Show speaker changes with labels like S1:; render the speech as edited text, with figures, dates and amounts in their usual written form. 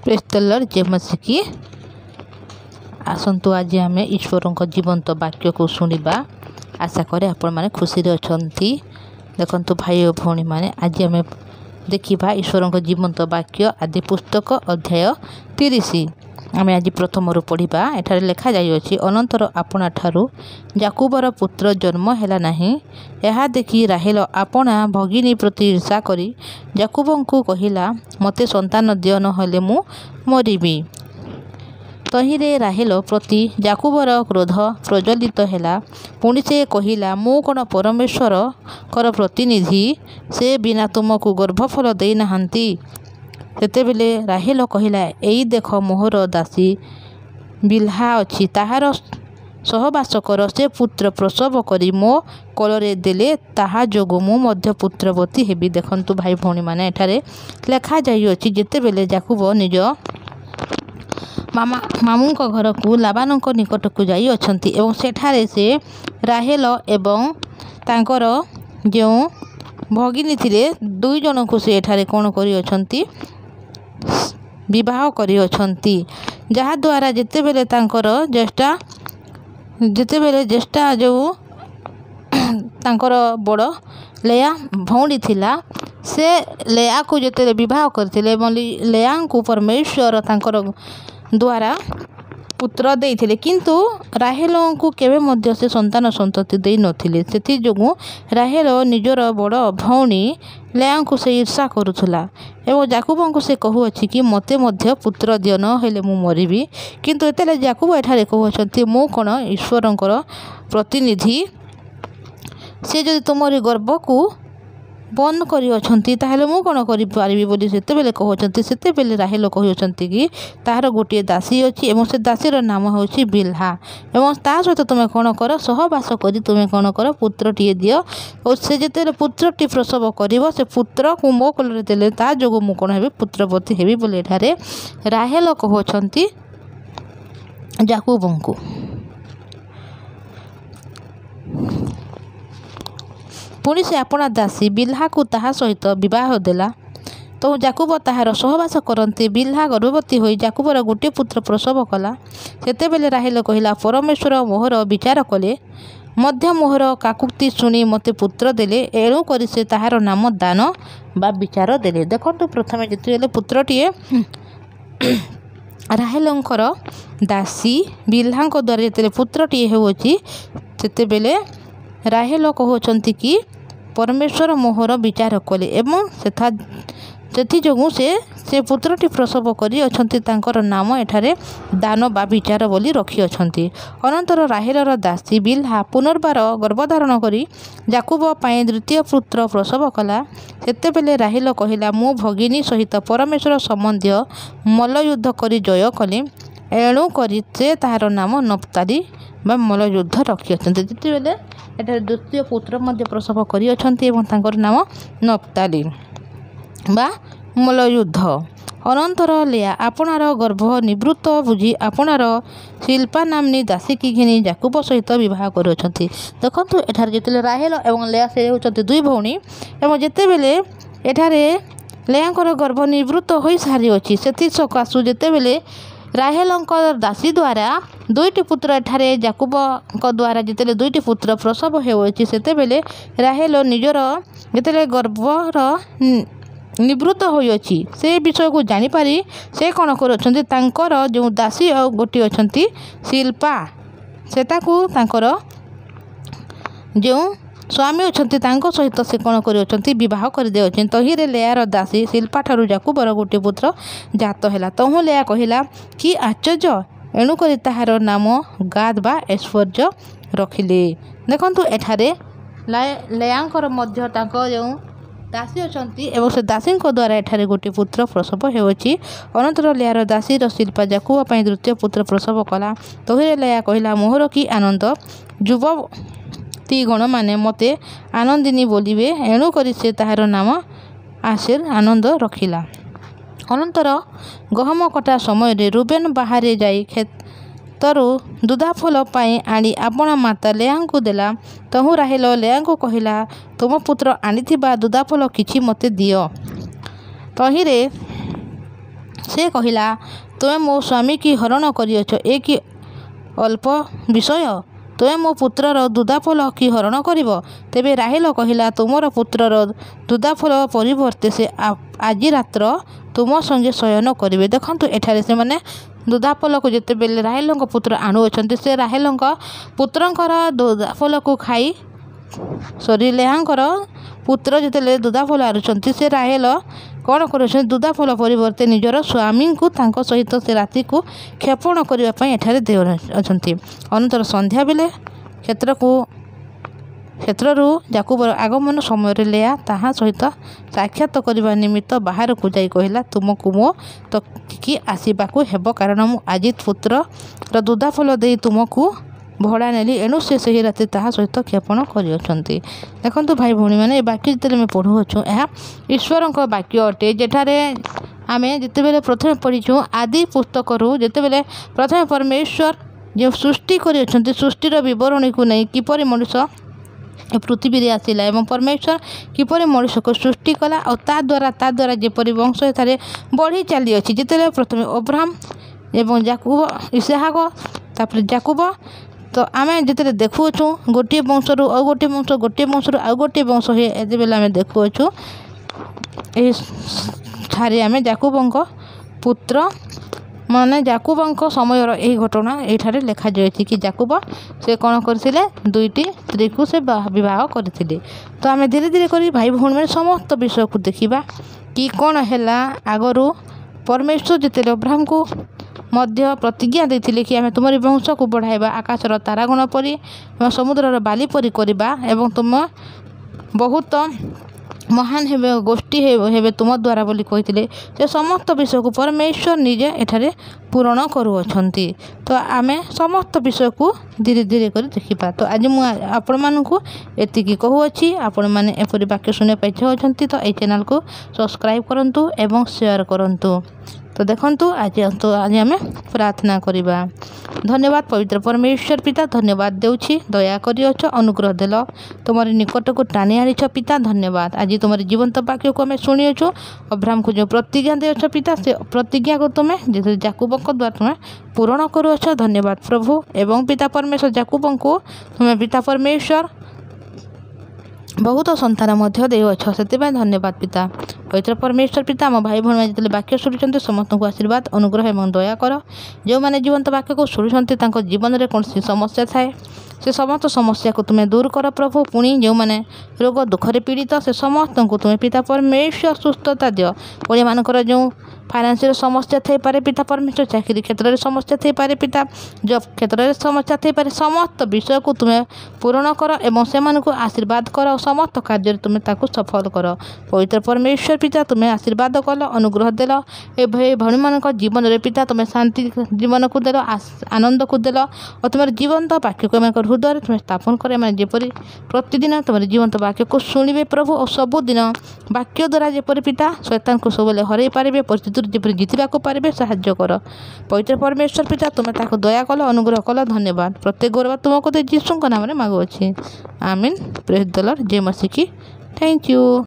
S1: Praise the Lord जय मसीह की। आसतु आज आम ईश्वर जीवंत वाक्य को शुणा। आशा करे आपण मैंने खुशी अच्छा। देखु भाई और भौणी मैंने आज आम देखा ईश्वर जीवंत वाक्य आदि पुस्तक अध्याय 30। आम आज प्रथम पढ़ा। एठारे लेखा जाइए अनंतर आपणा ठारू याकूबर पुत्र जन्म है नहीं। यह देखि राहेल आपणा भगिनी प्रति ईर्षा करी याकूबंकु कहिला, मते संतान दियो नहेले मु मरिबी। तहिरे राहेल प्रति याकूबर क्रोध प्रज्वलित है। पुणी से कहिला, मु कौन परमेश्वर कर प्रतिनिधि, से बिना तुमको गर्भफल दे नहांती। सेतेबेले राहेल कहिला, एई देख मोहर दासी बिल्हा अच्छी, ताहार सहवास कर, से पुत्र प्रसव करी मो कोलरे देले, ताहा जोगु मु मध्य पुत्रवती हेबी। देखंतु भाई भौणी माने एठारे लेखा जाइए जेतेबेले याकूब निज मामू घर को लाबान निकट को जाई अछंती एवं सेठारे से राहेल एवं तांकर जो भगिनी थिले दुई जन को से एठारे कौन करी अछंती विवाह करी अछंती। जहा द्वारा जेतेबेले तांकर ज्येष्ठा जो तांकर बड़ लेया भौणी थिला, से लेया को जेते विवाह करथिले एवं लेया को परमेश्वर तांकर द्वारा पुत्र देइथिले, किंतु राहेल को केवे मध्य से संतान संतति देई नथिले। सेथि जोगु राहेल निजर बड़ भौणी लेया को से ईर्षा करुथला एवं याकूब को से कहूअछि कि मते मध्य पुत्र दियो न हेले मु मरिबी। किंतु एतेले याकूब एठारे कहूअछंती, मु कोन ईश्वरंकर प्रतिनिधि, से जदि तुमरी गर्भ को बंद करी अछंती ताहेले मु कोन करि पारिबी बोली सेतेबेले कहउछंती। सेतेबेले राहेल कहउछंती कि ताहार गोटे दासी अछि एवं से दासीर नाम होछि बिल्हा, एवं ता सहित तुमे कोन कर सहवास करी तुमे कोन कर पुत्रटीए दियो, और से जेतेले पुत्रटी प्रसव करिवो से पुत्र को मो कोलरे देले, ता जोगु मु कोन हेबी पुत्रवती हेबी बोली एठारे राहेल कहउछंती याकूबंकु। पुणी से अपना दासी बिल्हा को ताहा सहित विवाह देला, तो याकूब ताहार सहवास करते बिल्हा गर्भवती होई याकूबर गोटे पुत्र प्रसव कला। सेतेबेले राहेल कहिला, परमेश्वर मोहर विचार कले, मध्य मोहर काकुक्ति शुणी मते पुत्र देले, एणु करी से ताहार नाम दान बा विचार देले। देखंतु प्रथमे जेतेबेले पुत्रटीए राहेलंकर दासी बिल्हांक द्वारा जेतेबेले पुत्रटीए हेउछि, सेतेबेले राहेल कहउछंती कि परमेश्वर मोहर विचार कले एवं सेथि जोगु से पुत्रटी प्रसव करी अछंती, तांकर नाम एठारे दान बा विचार बोली रखी अछंती। अनंतर राहेलर दासी बिल्हा पुनर्बार गर्भधारण करी याकूब पाए द्वितीय पुत्र प्रसव कला। सेतेबेले राहेल कहिला, मु भगिनी सहित परमेश्वर संबंधी मल्लयुद्ध करी जय कली, एणु करी से ताहार नाम नप्ताली बा मल्लयुद्ध रखी अछंती। जेतेबेले एठारे द्वितीय पुत्र मध्य प्रसव करी अछंती एवं तांकर नाम नप्ताली बा मल्लयुद्ध। अनंतर लेया आपणार गर्भ निवृत्त बुझी आपणार शिल्पा नामनी दासी की घिनी याकूब सहित विवाह करुछंती। देखंतु एठारे जेतेले राहेल एवं लेया से होचंती दुई भौणी, एवं जेतेबेले एठारे लेयांकर गर्भ निवृत्त होई सारी अछि, सेथि सकासु जेतेबेले राहेलंकर दासी द्वारा दुईटी पुत्र एठारे याकूब द्वारा जेतेले दुईटी पुत्र प्रसव हेउछि, सेतेबेले राहेल निजर जेतेले गर्भर निवृत्त होइछि से विषय को जानी पारी से कोन करछंती, तांकर जो दासी और गोटी अछंती शिल्पा, सेताकू तांकर जो स्वामी अछंती तांको सहित से कोन करि अछंती विवाह करि दे अछन। तहिरे लेयार दासी शिल्पा ठारू याकूबर गोटे पुत्र जात हैला। तहु लेया कहिला कि आश्चर्य, एणु करी ताहार नाम गाद बा ऐश्वर्य रखिले। देखंतु एठारे लेयांकर मध्य तांको जो दासी अछंती एवं से दासींको द्वारा एठारे गोटे पुत्र प्रसव हेउछि। अनंतर लेयार दासीर शिल्पा याकूब पई द्वितीय पुत्र प्रसव कला। तहिरे लेया कहिला, मोहर की आनंद, युवती गण माने मते आनंदिनी बोलिबे, एणु करी से ताहार नाम आशेर आनंद रखिला। अनंतर गहम कटा समय रे रूबेन बाहरे जाई खेतरु दुधाफल पाई आनी आपणा माता लेयांकु देला। तहु राहेल लेयांकु कहिला, तुम पुत्र आनिथिबा दुधाफल किछि मते दियो। तहिरे ସେ କହିଲା, ତୁମେ ମୋ ସ୍ୱାମୀ କି ହରଣ କରିଅଛ, ଏ କି ଅଳ୍ପ ବିଷୟ? ତୁମେ ମୋ ପୁତ୍ରର ଦୁଧାଫଳ କି ହରଣ କରିବ? ତେବେ ରାହେଲ କହିଲା, ତୁମର ପୁତ୍ରର ଦୁଧାଫଳ ପରିବର୍ତ୍ତେ ସେ ଆଜି ରାତ୍ର ତୁମ ସଙ୍ଗେ ଶୟନ କରିବେ। ଦେଖନ୍ତୁ, ଏଠାରେ ସେମାନେ ଦୁଧାଫଳକୁ ଯେତେବେଳେ ରାହେଲଙ୍କ ପୁତ୍ର ଆଣୁଅଛନ୍ତି, ସେ ରାହେଲଙ୍କ ପୁତ୍ରଙ୍କର ଦୁଧାଫଳକୁ ଖାଇ ଲେଆଙ୍କର ପୁତ୍ର ଯେତେବେଳେ ଦୁଧାଫଳ ଆଣୁଛନ୍ତି, ସେ ରାହେଲ କ'ଣ କରୁଛନ୍ତି? ଦୁଧାଫଳ ପରିବର୍ତ୍ତେ ନିଜର ସ୍ୱାମୀଙ୍କୁ ତାଙ୍କ ସହିତ ସେ ରାତିକୁ କ୍ଷେପଣ କରିବା ପାଇଁ ଏଠାରେ ଦେଉଅଛନ୍ତି। ଅନନ୍ତର ସନ୍ଧ୍ୟାବେଳେ କ୍ଷେତ୍ରରୁ ଯାକୁବର ଆଗମନ ସମୟରେ ଲେଆ ତାହା ସହିତ ସାକ୍ଷାତ କରିବା ନିମିତ୍ତ ବାହାରକୁ ଯାଇ କହିଲା, ତୁମକୁ ମୋ ତକି ଆସିବାକୁ ହେବ, କାରଣ ମୁଁ ଆଜି ପୁତ୍ରର ଦୁଧାଫଳ ଦେଇ ତୁମକୁ ଭଡ଼ା ନେଲି। ଏଣୁ ସେ ସେହି ରାତି ତାହା ସହିତ କ୍ଷେପଣ କରିଅଛନ୍ତି। ଦେଖନ୍ତୁ ଭାଇ ଭଉଣୀମାନେ, ଏ ବାକ୍ୟ ଯେତେବେଳେ ଆମେ ପଢ଼ୁଅଛୁ, ଏହା ଈଶ୍ୱରଙ୍କ ବାକ୍ୟ ଅଟେ। ଯେଠାରେ ଆମେ ଯେତେବେଳେ ପ୍ରଥମେ ପଢ଼ିଛୁ ଆଦି ପୁସ୍ତକରୁ, ଯେତେବେଳେ ପ୍ରଥମେ ପରମେଶ୍ୱର ଯେଉଁ ସୃଷ୍ଟି କରିଅଛନ୍ତି, ସୃଷ୍ଟିର ବିବରଣୀକୁ ନେଇ କିପରି ମଣିଷ ଏ ପୃଥିବୀରେ ଆସିଲା ଏବଂ ପରମେଶ୍ୱର କିପରି ମଣିଷକୁ ସୃଷ୍ଟି କଲା ଆଉ ତା ଦ୍ୱାରା ଯେପରି ବଂଶ ଏଠାରେ ବଢ଼ି ଚାଲିଅଛି। ଯେତେବେଳେ ପ୍ରଥମେ ଅବ୍ରାହମ ଏବଂ ଇସାହାକ, ତାପରେ ଯାକୁବ, ତ ଆମେ ଯେତେବେଳେ ଦେଖୁଅଛୁ ଗୋଟିଏ ବଂଶରୁ ଆଉ ଗୋଟିଏ ବଂଶ, ଗୋଟିଏ ବଂଶରୁ ଆଉ ଗୋଟିଏ ବଂଶ ହୁଏ, ଯେତେବେଳେ ଆମେ ଦେଖୁଅଛୁ ଏଠାରେ ଆମେ ଯାକୁବଙ୍କ ପୁତ୍ର ଯାକୁବଙ୍କ ସମୟର ଏହି ଘଟଣା ଏଠାରେ ଲେଖାଯାଇଛି କି ଯାକୁବ ସେ କ'ଣ କରିଥିଲେ? 2ଟି ସ୍ତ୍ରୀକୁ ସେ ବିବାହ କରିଥିଲେ। ତ ଆମେ ଧୀରେ ଧୀରେ କରି ଭାଇ ଭଉଣୀମାନେ ସମସ୍ତ ବିଷୟକୁ ଦେଖିବା କି କ'ଣ ହେଲା। ଆଗରୁ ପରମେଶ୍ୱର ଯେତେବେଳେ ଅବ୍ରାହମକୁ ମଧ୍ୟ ପ୍ରତିଜ୍ଞା ଦେଇଥିଲେ କି ଆମେ ତୁମରି ବଂଶକୁ ବଢ଼ାଇବା ଆକାଶର ତାରାଗଣ ପରି ଏବଂ ସମୁଦ୍ରର ବାଲି ପରି କରିବା ଏବଂ ତୁମ ବହୁତ ମହାନ ହେବେ, ଗୋଷ୍ଠୀ ହେବେ ତୁମ ଦ୍ୱାରା ବୋଲି କହିଥିଲେ। ସେ ସମସ୍ତ ବିଷୟକୁ ପରମେଶ୍ୱର ନିଜେ ଏଠାରେ ପୂରଣ କରୁଅଛନ୍ତି। ତ ଆମେ ସମସ୍ତ ବିଷୟକୁ ଧୀରେ ଧୀରେ କରି ଦେଖିବା। ତ ଆଜି ମୁଁ ଆପଣମାନଙ୍କୁ ଏତିକି କହୁଅଛି। ଆପଣମାନେ ଏପରି ବାକ୍ୟ ଶୁଣିବା ପାଇଁ ଚାହୁଁଛନ୍ତି ତ ଏହି ଚ୍ୟାନେଲକୁ ସବସ୍କ୍ରାଇବ୍ କରନ୍ତୁ ଏବଂ ସେୟାର କରନ୍ତୁ। ତ ଦେଖନ୍ତୁ, ଆଜି ଆମେ ପ୍ରାର୍ଥନା କରିବା। ଧନ୍ୟବାଦ ପବିତ୍ର ପରମେଶ୍ୱର ପିତା, ଧନ୍ୟବାଦ ଦେଉଛି, ଦୟା କରିଅଛ, ଅନୁଗ୍ରହ ଦେଲ, ତୁମର ନିକଟକୁ ଟାଣି ଆଣିଛ ପିତା। ଧନ୍ୟବାଦ। ଆଜି ତୁମର ଜୀବନ୍ତ ବାକ୍ୟକୁ ଆମେ ଶୁଣିଅଛୁ। ଅବ୍ରାହମକୁ ଯେଉଁ ପ୍ରତିଜ୍ଞା ଦେଉଛ ପିତା, ସେ ପ୍ରତିଜ୍ଞାକୁ ତୁମେ ଯାକୁବଙ୍କ ଦ୍ୱାରା ତୁମେ ପୂରଣ କରୁଅଛ। ଧନ୍ୟବାଦ ପ୍ରଭୁ। ଏବଂ ପିତା ପରମେଶ୍ୱର ଯାକୁବଙ୍କୁ ତୁମେ ପିତା ପରମେଶ୍ୱର ବହୁତ ସନ୍ତାନ ମଧ୍ୟ ଦେଉଅଛ, ସେଥିପାଇଁ ଧନ୍ୟବାଦ ପିତା। ପବିତ୍ର ପରମେଶ୍ୱର ପିତା, ଆମ ଭାଇ ଭଉଣୀମାନେ ଯେତେବେଳେ ବାକ୍ୟ ଶୁଣୁଛନ୍ତି ସମସ୍ତଙ୍କୁ ଆଶୀର୍ବାଦ, ଅନୁଗ୍ରହ ଏବଂ ଦୟା କର। ଯେଉଁମାନେ ଜୀବନ୍ତ ବାକ୍ୟକୁ ଶୁଣୁଛନ୍ତି ତାଙ୍କ ଜୀବନରେ କୌଣସି ସମସ୍ୟା ଥାଏ, ସେ ସମସ୍ତ ସମସ୍ୟାକୁ ତୁମେ ଦୂର କର ପ୍ରଭୁ। ପୁଣି ଯେଉଁମାନେ ରୋଗ ଦୁଃଖରେ ପୀଡ଼ିତ, ସେ ସମସ୍ତଙ୍କୁ ତୁମେ ପିତା ପରମେଶ୍ୱର ସୁସ୍ଥତା ଦିଅ। ପୁଣି ଏମାନଙ୍କର ଯେଉଁ ଫାଇନାନ୍ସିଆଲ ସମସ୍ୟା ଥାଇପାରେ ପିତା ପରମେଶ୍ୱର, ଚାକିରି କ୍ଷେତ୍ରରେ ସମସ୍ୟା ଥାଇପାରେ ପିତା, ଜବ୍ କ୍ଷେତ୍ରରେ ସମସ୍ୟା ଥାଇପାରେ, ସମସ୍ତ ବିଷୟକୁ ତୁମେ ପୂରଣ କର ଏବଂ ସେମାନଙ୍କୁ ଆଶୀର୍ବାଦ କର। ସମସ୍ତ କାର୍ଯ୍ୟରେ ତୁମେ ତାକୁ ସଫଳ କର। ପବିତ୍ର ପରମେଶ୍ୱର ପିତା, ତୁମେ ଆଶୀର୍ବାଦ କଲ, ଅନୁଗ୍ରହ ଦେଲ। ଏ ଭାଇ ଭଉଣୀମାନଙ୍କ ଜୀବନରେ ପିତା ତୁମେ ଶାନ୍ତି ଜୀବନକୁ ଦେଲ, ଆନନ୍ଦକୁ ଦେଲ ଓ ତୁମର ଜୀବନ୍ତ ବାକ୍ୟକୁ ଏମାନଙ୍କ ହୃଦୟରେ ତୁମେ ସ୍ଥାପନ କର। ଏମାନେ ଯେପରି ପ୍ରତିଦିନ ତୁମର ଜୀବନ୍ତ ବାକ୍ୟକୁ ଶୁଣିବେ ପ୍ରଭୁ ଓ ସବୁଦିନ ବାକ୍ୟ ଦ୍ୱାରା ଯେପରି ପିତା ଶୈତାନକୁ ସବୁବେଳେ ହରାଇ ପାରିବେ, ପରିସ୍ଥିତିରୁ ଯେପରି ଜିତିବାକୁ ପାରିବେ ସାହାଯ୍ୟ କର। ପବିତ୍ର ପରମେଶ୍ୱର ପିତା, ତୁମେ ତାକୁ ଦୟା କଲ, ଅନୁଗ୍ରହ କଲ। ଧନ୍ୟବାଦ। ପ୍ରତ୍ୟେକ ଗୌରବ ତୁମକୁ ଦେଇ ଯୀଶୁଙ୍କ ନାମରେ ମାଗୁଅଛି। ଆମିନ୍। ପ୍ରେଜ୍ ଦ ଲର୍ଡ। ଜୟ ମସିହ କି। Thank you.